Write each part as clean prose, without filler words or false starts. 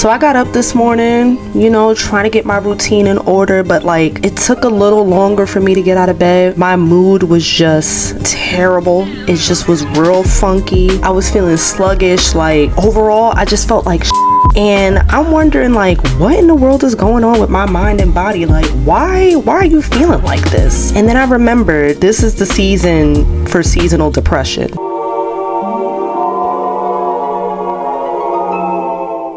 So I got up this morning, you know, trying to get my routine in order, but like it took a little longer for me to get out of bed. My mood was just terrible. It just was real funky. I was feeling sluggish. Like overall, I just felt like and I'm wondering like what in the world is going on with my mind and body? Like why are you feeling like this? And then I remembered this is the season for seasonal depression.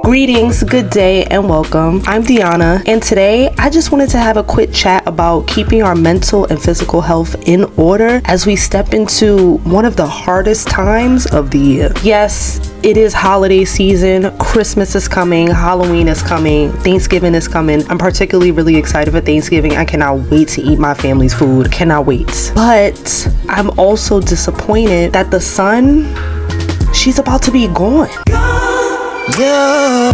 Greetings, good day, and welcome. I'm Deanna, and today I just wanted to have a quick chat about keeping our mental and physical health in order as we step into one of the hardest times of the year. Yes, it is holiday season. Christmas is coming, Halloween is coming, Thanksgiving is coming. I'm particularly really excited for Thanksgiving. I cannot wait to eat my family's food. Cannot wait. But I'm also disappointed that the sun, she's about to be gone. Yeah.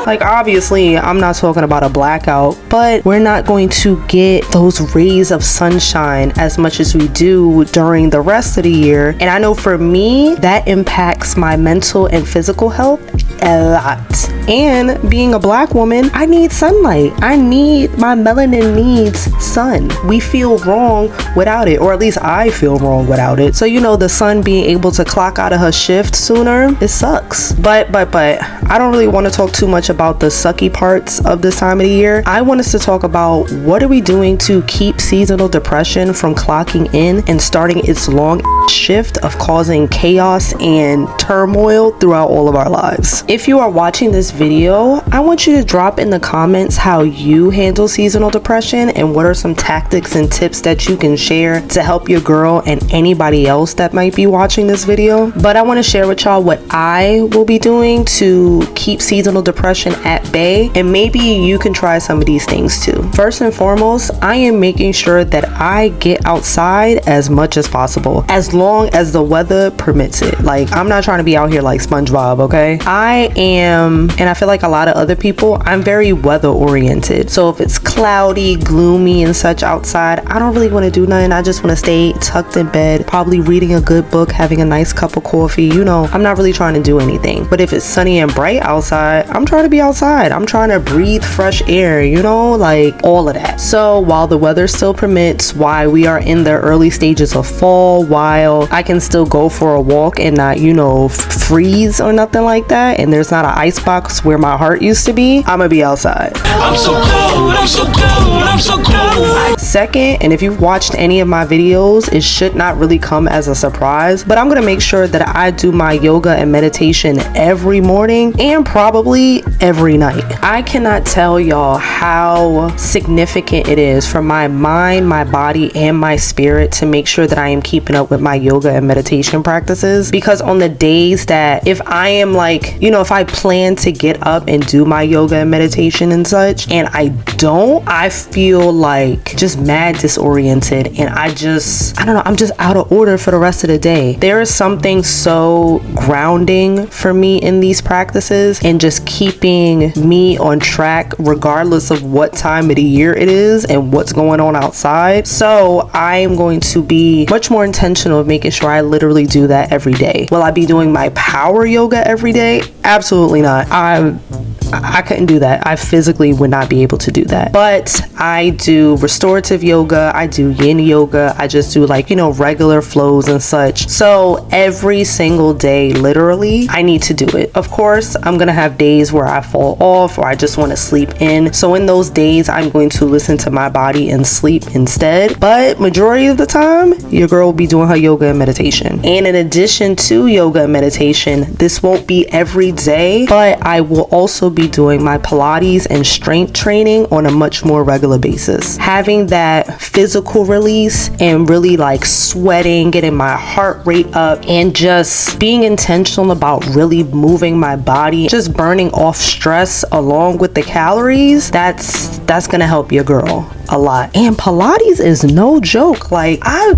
Like obviously I'm not talking about a blackout, but we're not going to get those rays of sunshine as much as we do during the rest of the year. And I know for me that impacts my mental and physical health a lot. And being a black woman, I need sunlight. My melanin needs sun. We feel wrong without it, or at least I feel wrong without it. So you know, the sun being able to clock out of her shift sooner, it sucks. But I don't really want to talk too much about the sucky parts of this time of the year. I want us to talk about what are we doing to keep seasonal depression from clocking in and starting its long shift of causing chaos and turmoil throughout all of our lives. If you are watching this video, I want you to drop in the comments how you handle seasonal depression and what are some tactics and tips that you can share to help your girl and anybody else that might be watching this video. But I want to share with y'all what I will be doing to keep seasonal depression at bay, and maybe you can try some of these things too. First and foremost, I am making sure that I get outside as much as possible, as long as the weather permits it. Like I'm not trying to be out here like SpongeBob, okay? I am, and I feel like a lot of other people, I'm very weather oriented. So if it's cloudy, gloomy and such outside, I don't really want to do nothing. I just want to stay tucked in bed, probably reading a good book, having a nice cup of coffee. You know, I'm not really trying to do anything. But if it's sunny and bright outside, I'm trying to be outside. I'm trying to breathe fresh air, you know, like all of that. So while the weather still permits, while we are in the early stages of fall, while I can still go for a walk and not, you know, freeze or nothing like that, and there's not an ice box where my heart used to be, I'm gonna be outside. I'm so cold, I'm so cold, I'm so cold. Second, and if you've watched any of my videos, it should not really come as a surprise, but I'm gonna make sure that I do my yoga and meditation every morning and probably every night. I cannot tell y'all how significant it is for my mind, my body, and my spirit to make sure that I am keeping up with my yoga and meditation practices, because on the days that if I am like, you know, if I plan to get up and do my yoga and meditation and such and I don't, I feel like just mad disoriented, and I don't know, I'm just out of order for the rest of the day. There is something so grounding for me in these practices and just keeping me on track regardless of what time of the year it is and what's going on outside. So I am going to be much more intentional of making sure I literally do that every day. Will I be doing my power yoga every day? Absolutely not. I couldn't do that. I physically would not be able to do that. But I do restorative yoga, I do yin yoga, I just do like, you know, regular flows and such. So every single day, literally, I need to do it. Of course, I'm gonna have days where I fall off or I just want to sleep in. So in those days, I'm going to listen to my body and sleep instead. But majority of the time, your girl will be doing her yoga and meditation. And in addition to yoga and meditation, this won't be every day, but I will also be doing my Pilates and strength training on a much more regular basis. Having that physical release and really like sweating, getting my heart rate up, and just being intentional about really moving my body, just burning off stress along with the calories, that's gonna help your girl a lot. And Pilates is no joke. Like I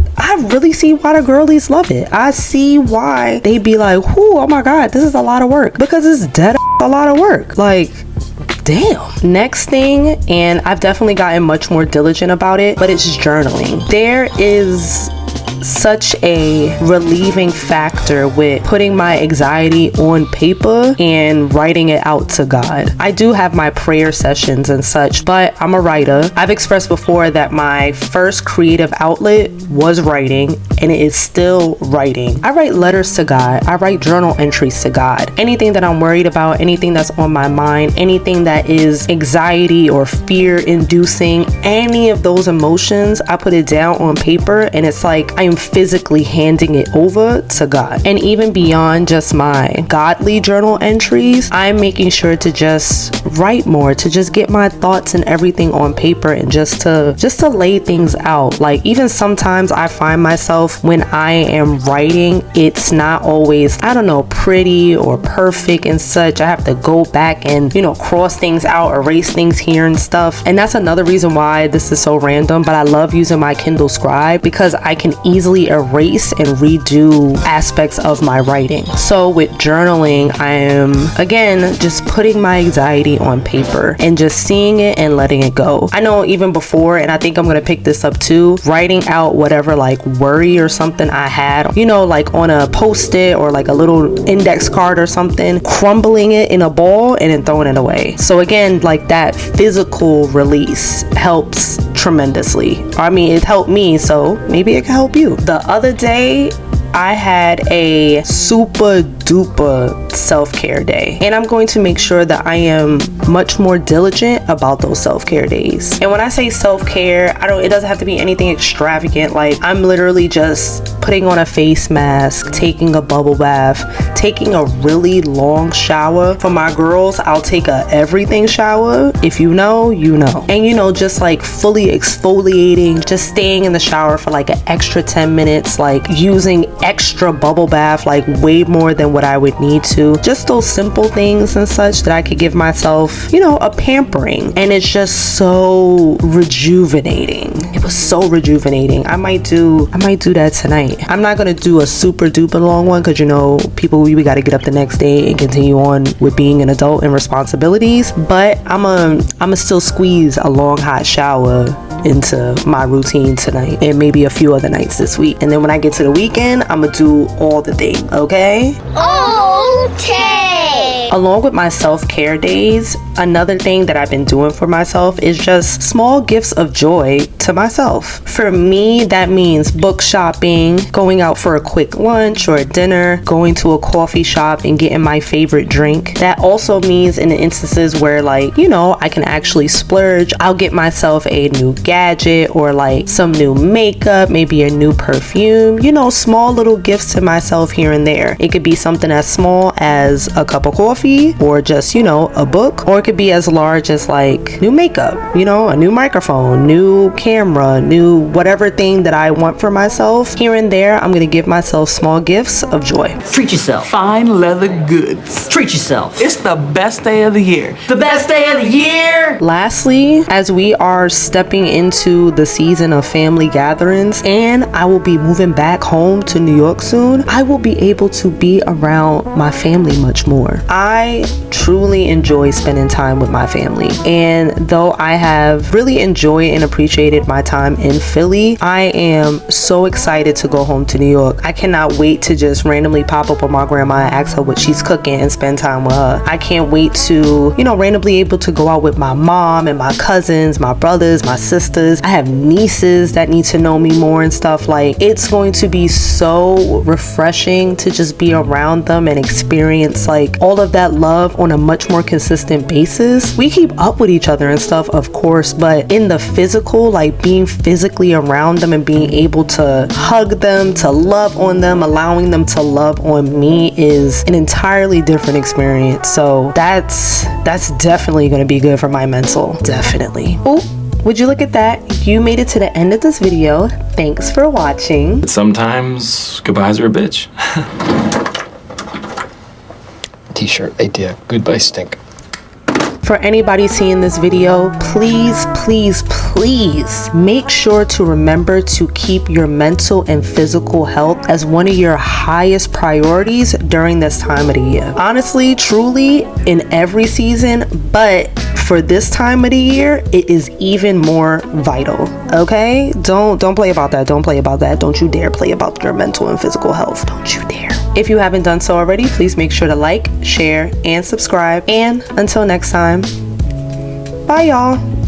really see why the girlies love it. I see why they be like, oh my god, this is a lot of work, because it's dead a lot of work. Like damn. Next thing, and I've definitely gotten much more diligent about it, but it's journaling. There is such a relieving factor with putting my anxiety on paper and writing it out to God. I do have my prayer sessions and such, but I'm a writer. I've expressed before that my first creative outlet was writing, and it is still writing. I write letters to God. I write journal entries to God. Anything that I'm worried about, anything that's on my mind, anything that is anxiety or fear inducing, any of those emotions, I put it down on paper, and it's like I am physically handing it over to God. And even beyond just my godly journal entries, I'm making sure to just write more, to just get my thoughts and everything on paper, and just to lay things out. Like, even sometimes I find myself when I am writing, it's not always, I don't know, pretty or perfect and such. I have to go back and, cross things out, erase things here and stuff. And that's another reason why this is so random, but I love using my Kindle Scribe because I can easily erase and redo aspects of my writing. So with journaling, I am again just putting my anxiety on paper and just seeing it and letting it go. I know even before, and I think I'm gonna pick this up too, writing out whatever like worry or something I had, like on a post-it or like a little index card or something, crumbling it in a ball and then throwing it away. So again, like that physical release helps tremendously. I mean, it helped me, so maybe it can help you. The other day, I had a super duper self-care day, and I'm going to make sure that I am much more diligent about those self-care days. And when I say self-care, it doesn't have to be anything extravagant. Like, I'm literally just putting on a face mask, taking a bubble bath, taking a really long shower. For my girls, I'll take a everything shower. If you know, you know. And just like fully exfoliating, just staying in the shower for like an extra 10 minutes, like using extra bubble bath, like way more than what I would need to. Just those simple things and such that I could give myself, a pampering. And it's just so rejuvenating. It was so rejuvenating. I might do that tonight. I'm not gonna do a super duper long one because we gotta get up the next day and continue on with being an adult and responsibilities. But I'ma still squeeze a long hot shower into my routine tonight and maybe a few other nights this week. And then when I get to the weekend, I'm gonna do all the things, okay? Okay. Along with my self-care days, another thing that I've been doing for myself is just small gifts of joy to myself. For me, that means book shopping, going out for a quick lunch or a dinner, going to a coffee shop and getting my favorite drink. That also means in the instances where I can actually splurge, I'll get myself a new gadget or like some new makeup, maybe a new perfume, small little gifts to myself here and there. It could be something as small as a cup of coffee or just, a book, or it could be as large as like new makeup, a new microphone, new camera, new whatever thing that I want for myself. Here and there, I'm gonna give myself small gifts of joy. Treat yourself. Fine leather goods. Treat yourself. It's the best day of the year. The best day of the year! Lastly, as we are stepping into the season of family gatherings and I will be moving back home to New York soon, I will be able to be around my family much more. I truly enjoy spending time with my family, and though I have really enjoyed and appreciated my time in Philly, I am so excited to go home to New York. I cannot wait to just randomly pop up on my grandma and ask her what she's cooking and spend time with her. I can't wait to, randomly able to go out with my mom and my cousins, my brothers, my sisters. I have nieces that need to know me more and stuff. Like, it's going to be so refreshing to just be around them and experience like all of that love on a much more consistent basis. We keep up with each other and stuff, of course, but in the physical, like being physically around them and being able to hug them, to love on them, allowing them to love on me is an entirely different experience. So that's definitely going to be good for my mental. Definitely. Oh, would you look at that? You made it to the end of this video. Thanks for watching. Sometimes goodbyes are a bitch. T-shirt idea. Goodbye stink. For anybody seeing this video, please make sure to remember to keep your mental and physical health as one of your highest priorities during this time of the year. Honestly, truly, in every season, but for this time of the year, it is even more vital. Okay? Don't play about that. Don't play about that. Don't you dare play about your mental and physical health. Don't you dare. If you haven't done so already, please make sure to like, share, and subscribe. And until next time, bye y'all.